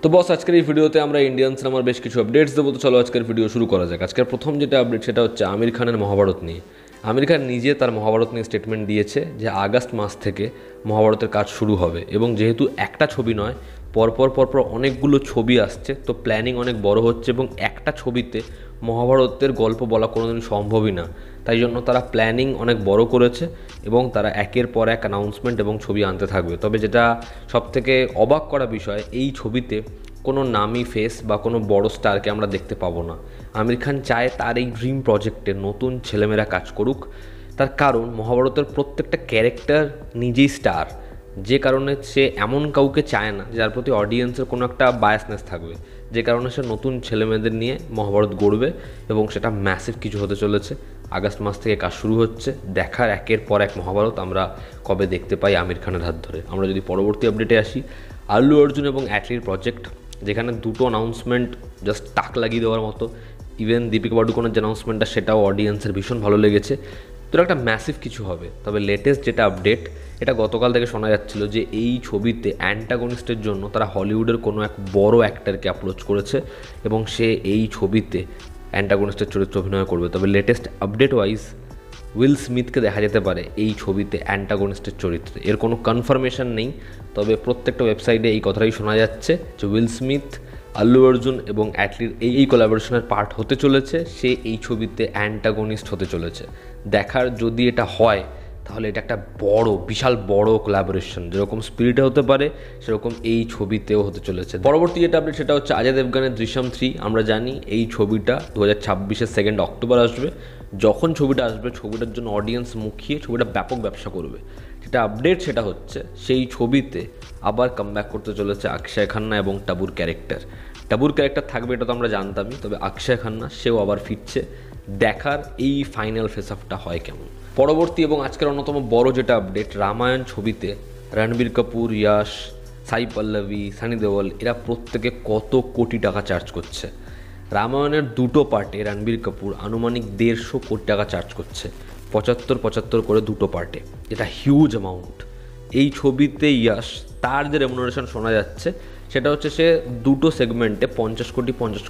তো বস, আজকের এই ভিডিওতে আমরা ইন্ডিয়ান সিনেমার বেশ কিছু আপডেটস দেবো। তো চলো আজকের ভিডিও শুরু করা যাক। আজকের প্রথম যেটা আপডেট সেটা হচ্ছে আমির খানের মহাভারত নিয়ে। আমির খান নিজে তার মহাভারত নিয়ে স্টেটমেন্ট দিয়েছে যে আগস্ট মাস থেকে মহাভারতের কাজ শুরু হবে, এবং যেহেতু একটা ছবি নয়, পরপর অনেকগুলো ছবি আসছে, তো প্ল্যানিং অনেক বড় হচ্ছে এবং একটা ছবিতে মহাভারতের গল্প বলা কোনোদিন সম্ভবই না। তাই জন্য তারা প্ল্যানিং অনেক বড় করেছে এবং তারা একের পর এক অ্যানাউন্সমেন্ট এবং ছবি আনতে থাকবে। তবে যেটা সবথেকে অবাক করা বিষয়, এই ছবিতে কোনো নামি ফেস বা কোনো বড় স্টারকে আমরা দেখতে পাবো না। আমির খান চায় তার এই ড্রিম প্রজেক্টে নতুন ছেলেমেয়েরা কাজ করুক। তার কারণ মহাভারতের প্রত্যেকটা ক্যারেক্টার নিজেই স্টার, যে কারণে সে এমন কাউকে চায় না যার প্রতি অডিয়েন্সের কোনো একটা বায়াসনেস থাকবে, যে কারণে সে নতুন ছেলেমেয়েদের নিয়ে মহাভারত গড়বে এবং সেটা ম্যাসিভ কিছু হতে চলেছে। আগস্ট মাস থেকে কাজ শুরু হচ্ছে, দেখার একের পর এক মহাভারত আমরা কবে দেখতে পাই আমির খানের হাত ধরে। আমরা যদি পরবর্তী আপডেটে আসি, আল্লু অর্জুন এবং অ্যাটলির প্রজেক্ট, যেখানে দুটো অ্যানাউন্সমেন্ট জাস্ট টাক লাগিয়ে দেওয়ার মতো। ইভেন দীপিকা পাডুকোনের যে অ্যানাউন্সমেন্টটা সেটাও অডিয়েন্সের ভীষণ ভালো লেগেছে। তো একটা ম্যাসিভ কিছু হবে। তবে লেটেস্ট যেটা আপডেট, এটা গতকাল থেকে শোনা যাচ্ছিল যে এই ছবিতে অ্যান্টাগনিস্টের জন্য তারা হলিউডের কোনো এক বড় অ্যাক্টরকে অ্যাপ্রোচ করেছে এবং সে এই ছবিতে অ্যান্টাগনিস্টের চরিত্র অভিনয় করবে। তবে লেটেস্ট আপডেট ওয়াইজ উইল স্মিথকে দেখা যেতে পারে এই ছবিতে অ্যান্টাগনিস্টের চরিত্রে। এর কোনো কনফার্মেশন নেই, তবে প্রত্যেকটা ওয়েবসাইটে এই কথাটাই শোনা যাচ্ছে যে উইল স্মিথ, আল্লু অর্জুন এবং অ্যাটলির এই কোলাবোরেশনের পার্ট হতে চলেছে। সে এই ছবিতে অ্যান্টাগনিস্ট হতে চলেছে। দেখার যদি এটা হয় তাহলে এটা একটা বিশাল বড় কোলাবোরেশন, যেরকম স্পিরিটে হতে পারে সেরকম এই ছবিতেও হতে চলেছে। পরবর্তী যেটা আপডেট সেটা হচ্ছে অজয় দেবগানের দৃশ্যম 3। আমরা জানি এই ছবিটা 2026-এর 2 অক্টোবর আসবে। যখন ছবিটা আসবে, ছবিটার জন্য অডিয়েন্স মুখিয়ে ছবিটা ব্যাপক ব্যবসা করবে। যেটা আপডেট সেটা হচ্ছে সেই ছবিতে আবার কামব্যাক করতে চলেছে অক্ষয় খান্না এবং টাবুর ক্যারেক্টার থাকবে, এটা তো আমরা জানতামই। তবে অক্ষয় খান্না সেও আবার ফিরছে। দেখার এই ফাইনাল ফেস অফটা হয় কেমন। পরবর্তী এবং আজকের অন্যতম বড় যেটা আপডেট, রামায়ণ ছবিতে রণবীর কাপুর, ইয়াশ, সাই পল্লবী, সানি দেওল এরা প্রত্যেকে কত কোটি টাকা চার্জ করছে। রামায়ণের দুটো পার্টে রণবীর কাপুর আনুমানিক 150 কোটি টাকা চার্জ করছে, 75 করে দুটো পার্টে। এটা হিউজ অ্যামাউন্ট। এই ছবিতে ইয়াশ, তার যে রেমুনারেশন শোনা যাচ্ছে সেটা হচ্ছে সে দুটো সেগমেন্টে 50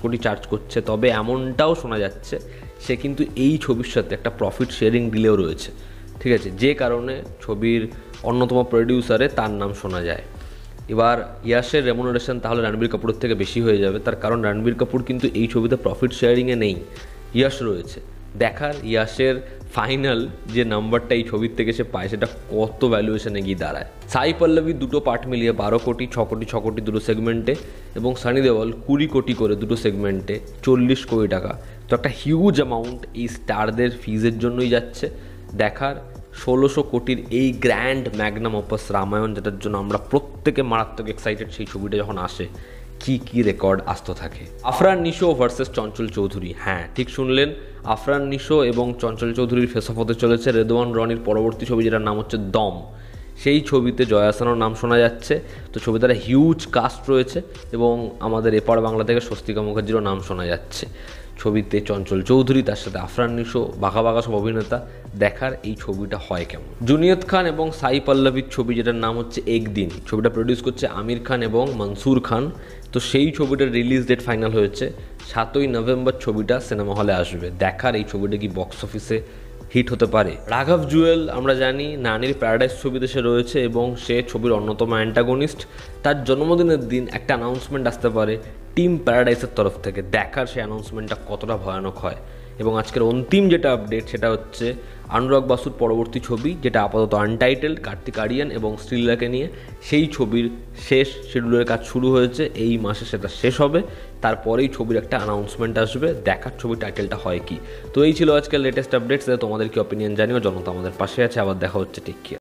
কোটি চার্জ করছে। তবে এমনটাও শোনা যাচ্ছে সে কিন্তু এই ছবির সাথে একটা প্রফিট শেয়ারিং ডিলেও রয়েছে, ঠিক আছে, যে কারণে ছবির অন্যতম প্রডিউসারে তার নাম শোনা যায়। এবার ইয়াশের রেমুনারেশন তাহলে রণবীর কাপুরের থেকে বেশি হয়ে যাবে, তার কারণ রণবীর কাপুর কিন্তু এই ছবিতে প্রফিট শেয়ারিংয়ে নেই, ইয়াশ রয়েছে। দেখার ইয়াশের ফাইনাল যে নাম্বারটা এই ছবির থেকে সে পায় সেটা কত ভ্যালুয়েশনে গিয়ে দাঁড়ায়। সাই পল্লবী দুটো পার্ট মিলিয়ে 12 কোটি, 6 কোটি দুটো সেগমেন্টে, এবং সানি দেওল 20 কোটি করে দুটো সেগমেন্টে 40 কোটি টাকা। তো একটা হিউজ অ্যামাউন্ট এই স্টারদের ফিজের জন্যই যাচ্ছে। দেখার 1600 কোটির এই গ্র্যান্ড ম্যাগনাম অপাস রামায়ণ, যেটার জন্য আমরা প্রত্যেকে মারাত্মক এক্সাইটেড। সেই ছবিটা যখন আসে কি রেকর্ড আসতে থাকে। আফরান নিশো ভার্সেস চঞ্চল চৌধুরী। হ্যাঁ, ঠিক শুনলেন, আফরান নিশো এবং চঞ্চল চৌধুরীর ফেস অফ হতে চলেছে রেদওয়ান রনির পরবর্তী ছবি, যেটার নাম হচ্ছে দম। সেই ছবিতে জয়া আহসানের নাম শোনা যাচ্ছে। তো ছবিটার হিউজ কাস্ট রয়েছে এবং আমাদের এপার বাংলা থেকে স্বস্তিকা মুখার্জিরও নাম শোনা যাচ্ছে। ছবিতে চঞ্চল চৌধুরী, তার সাথে আফরান নিশো, বাঘা সব অভিনেতা। দেখার এই ছবিটা হয় কেমন। জুনিয়ত খান এবং সাই পল্লবীর ছবি, যেটার নাম হচ্ছে একদিন। ছবিটা প্রডিউস করছে আমির খান এবং মনসুর খান। তো সেই ছবিটার রিলিজ ডেট ফাইনাল হয়েছে 7ই নভেম্বর। ছবিটা সিনেমা হলে আসবে। দেখার এই ছবিটা কি বক্স অফিসে হিট হতে পারে। রাঘব জুয়েল, আমরা জানি নানির প্যারাডাইস ছবিতে সে রয়েছে এবং সে ছবির অন্যতম অ্যান্টাগনিস্ট। তার জন্মদিনের দিন একটা অ্যানাউন্সমেন্ট আসতে পারে টিম প্যারাডাইসের তরফ থেকে। দেখার সেই অ্যানাউন্সমেন্টটা কতটা ভয়ানক হয়। এবং আজকের অন্তিম যেটা আপডেট সেটা হচ্ছে অনুরাগ বাসুর পরবর্তী ছবি, যেটা আপাতত আনটাইটেলড, কার্তিক আরিয়ান এবং শ্রীলাকে নিয়ে। সেই ছবির শেষ শিডিউলের কাজ শুরু হয়েছে, এই মাসে সেটা শেষ হবে। তারপরেই ছবির একটা অ্যানাউন্সমেন্ট আসবে। দেখার ছবির টাইটেলটা হয় কি। তো এই ছিল আজকের লেটেস্ট আপডেটস। তোমাদের কি অপিনিয়ন জানিও। জনতা আমাদের পাশে আছে। আবার দেখা হচ্ছে। Take care.